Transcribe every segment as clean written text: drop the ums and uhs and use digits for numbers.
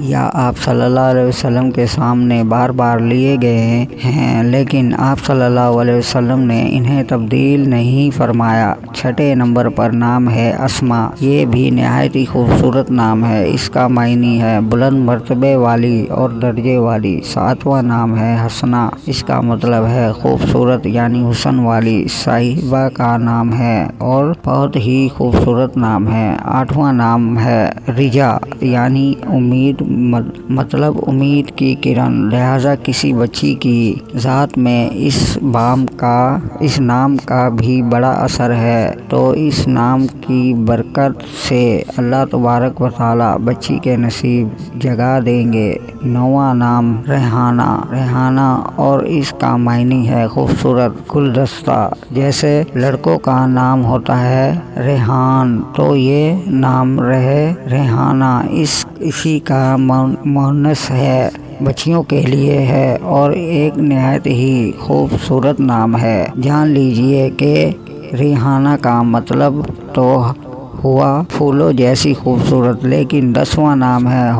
یا آپ صلی اللہ علیہ وسلم کے سامنے بار بار لیے گئے ہیں، لیکن آپ صلی اللہ علیہ وسلم نے انہیں تبدیل نہیں فرمایا۔ چھٹے نمبر پر نام ہے اسما۔ یہ بھی نہایت ہی خوبصورت نام ہے۔ اس کا معنی ہے بلند مرتبے والی اور درجے والی۔ ساتواں نام ہے حسنہ۔ اس کا مطلب ہے خوبصورت یعنی حسن والی۔ صاحبہ کا نام ہے اور بہت ہی خوبصورت نام ہے۔ آٹھواں نام ہے رجا یعنی امید، مطلب امید کی کرن، لہذا کسی بچی کی ذات میں اس نام کا بھی بڑا اثر ہے، تو اس نام کی برکت سے اللہ تبارک و تعالی بچی کے نصیب جگا دیں گے۔ نواں نام ریحانہ اور اس کا معنی ہے خوبصورت گلدستہ۔ جیسے لڑکوں کا نام ہوتا ہے ریحان، تو یہ نام ریحانہ اسی کا مؤنث ہے، بچیوں کے لیے ہے اور ایک نہایت ہی خوبصورت نام ہے۔ جان لیجئے کہ ریحانہ کا مطلب تو ہوا پھولوں جیسی خوبصورت، لیکن 10واں نام ہے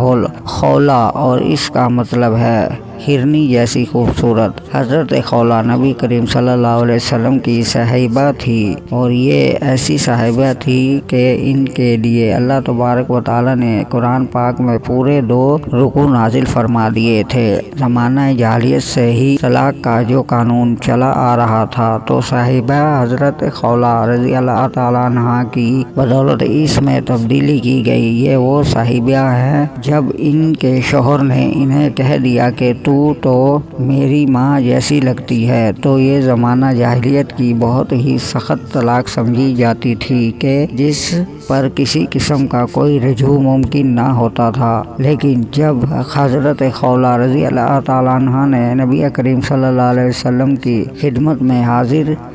خولا اور اس کا مطلب ہے ہرنی جیسی خوبصورت۔ حضرت خولا نبی کریم صلی اللہ علیہ وسلم کی صاحبہ تھی اور یہ ایسی صاحبہ تھی کہ ان کے لیے اللہ تبارک و تعالی نے قرآن پاک میں پورے 2 رکوع نازل فرما دیے تھے۔ زمانہ جاہلیت سے ہی طلاق کا جو قانون چلا آ رہا تھا، تو صاحبہ حضرت خولا رضی اللہ تعالیٰ عنہ کی بدولت اس میں تبدیلی کی گئی۔ یہ وہ صاحبہ ہیں جب ان کے شوہر نے انہیں کہہ دیا کہ تو میری ماں جیسی لگتی ہے، تو یہ زمانہ جاہلیت کی بہت ہی سخت طلاق سمجھی جاتی تھی کہ جس پر کسی قسم کا کوئی رجوع ممکن نہ ہوتا تھا۔ لیکن جب حضرت خولا رضی اللہ تعالیٰ عنہ نے نبی کریم صلی اللہ علیہ وسلم کی خدمت میں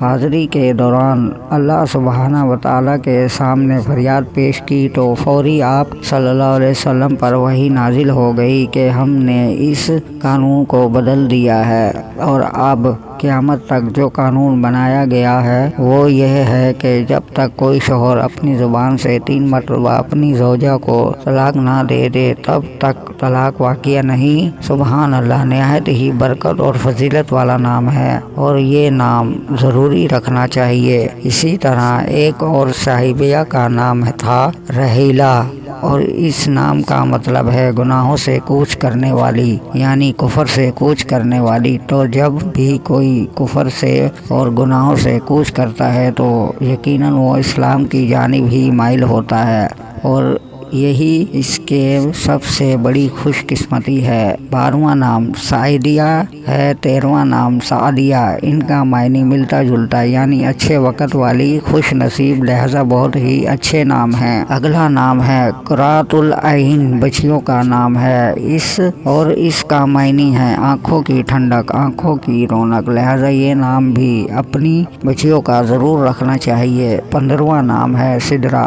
حاضری کے دوران اللہ سبحانہ و تعالیٰ کے سامنے فریاد پیش کی، تو فوری آپ صلی اللہ علیہ وسلم پر وحی نازل ہو گئی کہ ہم نے اس قانون کو بدل دیا ہے، اور اب قیامت تک جو قانون بنایا گیا ہے وہ یہ ہے کہ جب تک کوئی شوہر اپنی زبان سے 3 مرتبہ اپنی زوجہ کو طلاق نہ دے دے تب تک طلاق واقع نہیں۔ سبحان اللہ، نہایت ہی برکت اور فضیلت والا نام ہے اور یہ نام ضروری رکھنا چاہیے۔ اسی طرح ایک اور صاحبہ کا نام تھا رحیلہ اور اس نام کا مطلب ہے گناہوں سے کوچ کرنے والی یعنی کفر سے کوچ کرنے والی۔ تو جب بھی کوئی کفر سے اور گناہوں سے کوچ کرتا ہے تو یقیناً وہ اسلام کی جانب ہی مائل ہوتا ہے اور یہی اس کے سب سے بڑی خوش قسمتی ہے۔ 12واں نام سعیدیہ ہے، 13واں نام سعدیہ۔ ان کا معنی ملتا جلتا یعنی اچھے وقت والی، خوش نصیب، لہذا بہت ہی اچھے نام ہیں۔ اگلا نام ہے قرۃ العین، بچیوں کا نام ہے اس کا معنی ہے آنکھوں کی ٹھنڈک، آنکھوں کی رونق، لہذا یہ نام بھی اپنی بچیوں کا ضرور رکھنا چاہیے۔ 15واں نام ہے سدرہ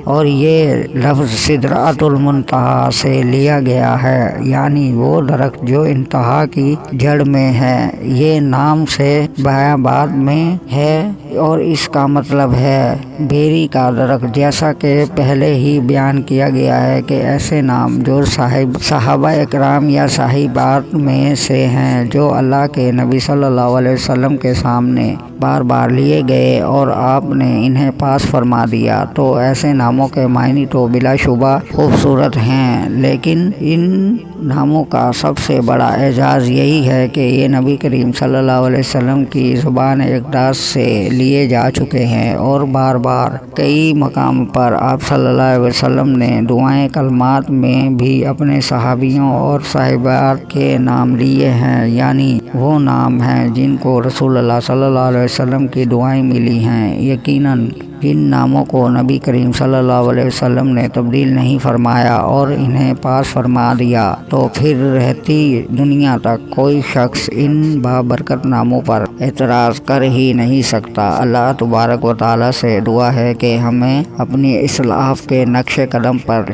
اور یہ لفظ سدرۃ المنتہا سے لیا گیا ہے، یعنی وہ درخت جو انتہا کی جڑ میں ہے۔ یہ نام سے بیاباد میں ہے اور اس کا مطلب ہے بیری کا درخت، جیسا کہ پہلے ہی بیان کیا گیا ہے کہ ایسے نام جو صحابہ اکرام یا صاحبات میں سے ہیں جو اللہ کے نبی صلی اللہ علیہ وسلم کے سامنے بار بار لیے گئے اور آپ نے انہیں پاس فرما دیا، تو ایسے ناموں کے معنی تو بلا شبہ خوبصورت ہیں، لیکن ان ناموں کا سب سے بڑا اعزاز یہی ہے کہ یہ نبی کریم صلی اللہ علیہ وسلم کی زبان اقدس سے لیے جا چکے ہیں اور بار بار کئی مقام پر آپ صلی اللہ علیہ وسلم نے دعائیں کلمات میں بھی اپنے صحابیوں اور صاحبات کے نام لیے ہیں، یعنی وہ نام ہیں جن کو رسول اللہ صلی اللہ علیہ وسلم کی دعائیں ملی ہیں۔ یقیناً جن ناموں کو نبی کریم صلی اللہ علیہ وسلم نے تبدیل نہیں فرمایا اور انہیں پاس فرما دیا، تو پھر رہتی دنیا تک کوئی شخص ان بابرکت ناموں پر اعتراض کر ہی نہیں سکتا۔ اللہ تبارک و تعالیٰ سے دعا ہے کہ ہمیں اپنی اسلاف کے نقش قدم پر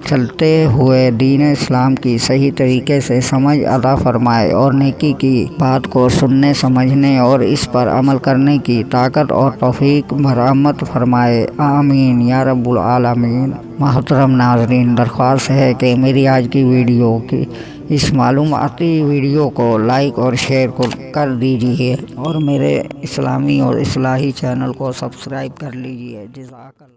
چلتے ہوئے دین اسلام کی صحیح طریقے سے سمجھ عطا فرمائے اور نیکی کی بات کو سننے، سمجھنے اور اس پر عمل کرنے کی طاقت اور توفیق مرحمت فرمائے، آمین یا رب العالمین۔ محترم ناظرین، درخواست ہے کہ میری آج کی ویڈیو کی اس معلوماتی ویڈیو کو لائک اور شیئر کر دیجیے اور میرے اسلامی اور اصلاحی چینل کو سبسکرائب کر لیجیے۔ جزاک اللہ۔